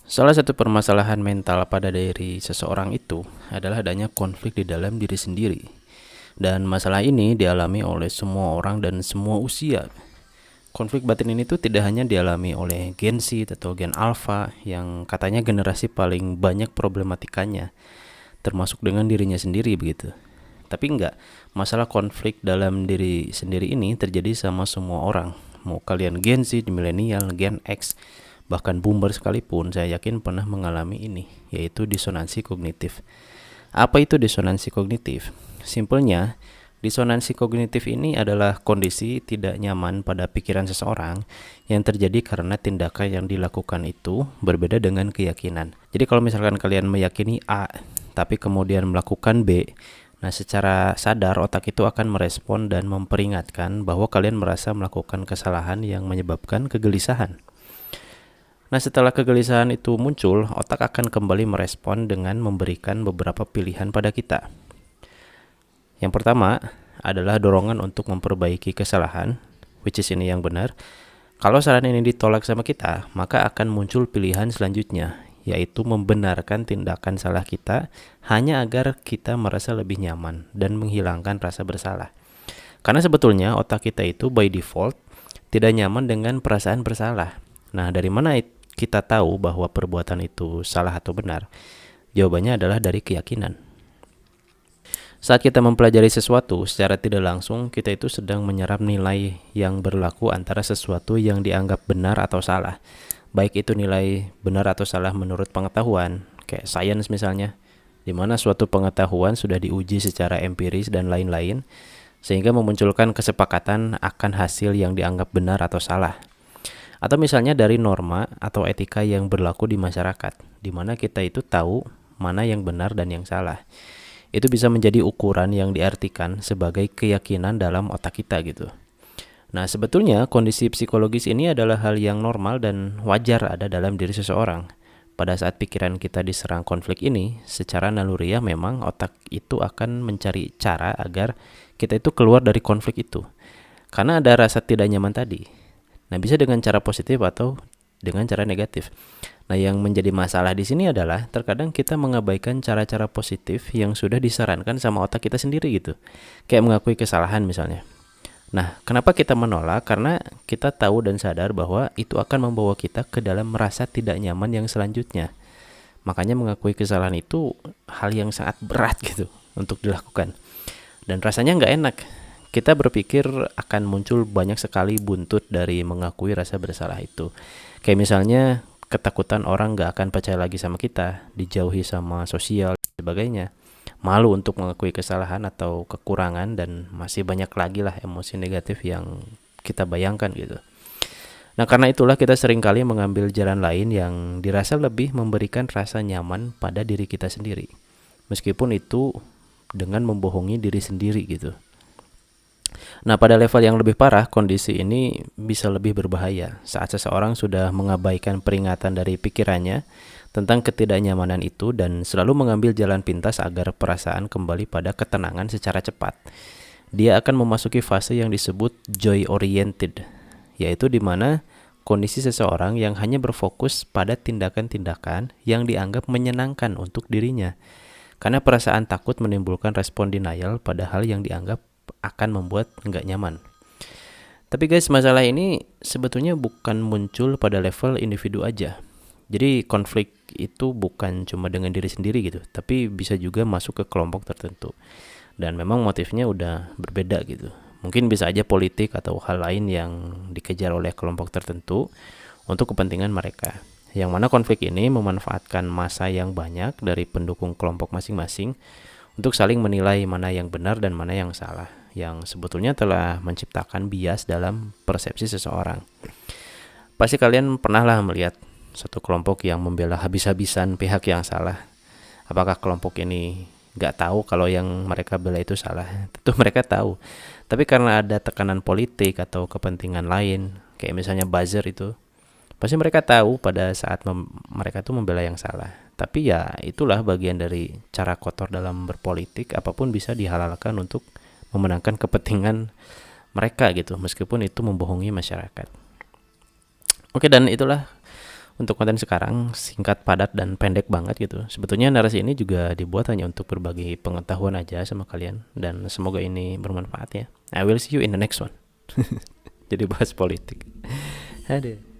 Salah satu permasalahan mental pada diri seseorang itu adalah adanya konflik di dalam diri sendiri. Dan masalah ini dialami oleh semua orang dan semua usia. Konflik batin ini tuh tidak hanya dialami oleh Gen Z atau Gen Alpha yang katanya generasi paling banyak problematikanya, termasuk dengan dirinya sendiri begitu. Tapi enggak, masalah konflik dalam diri sendiri ini terjadi sama semua orang. Mau kalian Gen Z, milenial, Gen X, bahkan boomer sekalipun, saya yakin pernah mengalami ini, yaitu disonansi kognitif. Apa itu disonansi kognitif? Simpelnya, disonansi kognitif ini adalah kondisi tidak nyaman pada pikiran seseorang yang terjadi karena tindakan yang dilakukan itu berbeda dengan keyakinan. Jadi kalau misalkan kalian meyakini A, tapi kemudian melakukan B, nah secara sadar otak itu akan merespon dan memperingatkan bahwa kalian merasa melakukan kesalahan yang menyebabkan kegelisahan. Nah, setelah kegelisahan itu muncul, otak akan kembali merespon dengan memberikan beberapa pilihan pada kita. Yang pertama adalah dorongan untuk memperbaiki kesalahan, which is ini yang benar. Kalau saran ini ditolak sama kita, maka akan muncul pilihan selanjutnya, yaitu membenarkan tindakan salah kita hanya agar kita merasa lebih nyaman dan menghilangkan rasa bersalah. Karena sebetulnya otak kita itu by default tidak nyaman dengan perasaan bersalah. Nah, dari mana kita tahu bahwa perbuatan itu salah atau benar? Jawabannya adalah dari keyakinan. Saat kita mempelajari sesuatu, secara tidak langsung kita itu sedang menyerap nilai yang berlaku antara sesuatu yang dianggap benar atau salah. Baik itu nilai benar atau salah menurut pengetahuan, kayak sains misalnya, di mana suatu pengetahuan sudah diuji secara empiris dan lain-lain, sehingga memunculkan kesepakatan akan hasil yang dianggap benar atau salah. Atau misalnya dari norma atau etika yang berlaku di masyarakat, di mana kita itu tahu mana yang benar dan yang salah. Itu bisa menjadi ukuran yang diartikan sebagai keyakinan dalam otak kita gitu. Nah, sebetulnya kondisi psikologis ini adalah hal yang normal dan wajar ada dalam diri seseorang. Pada saat pikiran kita diserang konflik ini, secara naluriah memang otak itu akan mencari cara agar kita itu keluar dari konflik itu. Karena ada rasa tidak nyaman tadi. Nah, bisa dengan cara positif atau dengan cara negatif. Nah, yang menjadi masalah di sini adalah terkadang kita mengabaikan cara-cara positif yang sudah disarankan sama otak kita sendiri gitu. Kayak mengakui kesalahan misalnya. Nah, kenapa kita menolak? Karena kita tahu dan sadar bahwa itu akan membawa kita ke dalam merasa tidak nyaman yang selanjutnya. Makanya mengakui kesalahan itu hal yang sangat berat gitu untuk dilakukan. Dan rasanya nggak enak. Kita berpikir akan muncul banyak sekali buntut dari mengakui rasa bersalah itu. Kayak misalnya ketakutan orang gak akan percaya lagi sama kita, dijauhi sama sosial dan sebagainya, malu untuk mengakui kesalahan atau kekurangan, dan masih banyak lagi lah emosi negatif yang kita bayangkan gitu. Nah, karena itulah kita seringkali mengambil jalan lain yang dirasa lebih memberikan rasa nyaman pada diri kita sendiri, meskipun itu dengan membohongi diri sendiri gitu. Nah, pada level yang lebih parah, kondisi ini bisa lebih berbahaya saat seseorang sudah mengabaikan peringatan dari pikirannya tentang ketidaknyamanan itu dan selalu mengambil jalan pintas agar perasaan kembali pada ketenangan secara cepat. Dia akan memasuki fase yang disebut joy oriented, yaitu di mana kondisi seseorang yang hanya berfokus pada tindakan-tindakan yang dianggap menyenangkan untuk dirinya. Karena perasaan takut menimbulkan respon denial pada hal yang dianggap akan membuat nggak nyaman. Tapi guys, masalah ini sebetulnya bukan muncul pada level individu aja. Jadi konflik itu bukan cuma dengan diri sendiri gitu, tapi bisa juga masuk ke kelompok tertentu. Dan memang motifnya udah berbeda gitu. Mungkin bisa aja politik atau hal lain yang dikejar oleh kelompok tertentu untuk kepentingan mereka. Yang mana konflik ini memanfaatkan massa yang banyak dari pendukung kelompok masing-masing untuk saling menilai mana yang benar dan mana yang salah, yang sebetulnya telah menciptakan bias dalam persepsi seseorang. Pasti kalian pernah lah melihat satu kelompok yang membela habis-habisan pihak yang salah. Apakah kelompok ini nggak tahu kalau yang mereka bela itu salah? Tentu mereka tahu. Tapi karena ada tekanan politik atau kepentingan lain, kayak misalnya buzzer itu, pasti mereka tahu pada saat mereka tuh membela yang salah. Tapi ya itulah bagian dari cara kotor dalam berpolitik, apapun bisa dihalalkan untuk memenangkan kepentingan mereka gitu, meskipun itu membohongi masyarakat. Oke, dan itulah Untuk konten sekarang singkat, padat, dan pendek banget gitu. Sebetulnya narasi ini juga dibuat hanya untuk berbagi pengetahuan aja sama kalian, dan semoga ini bermanfaat ya. I will see you in the next one. Jadi bahas politik. Aduh.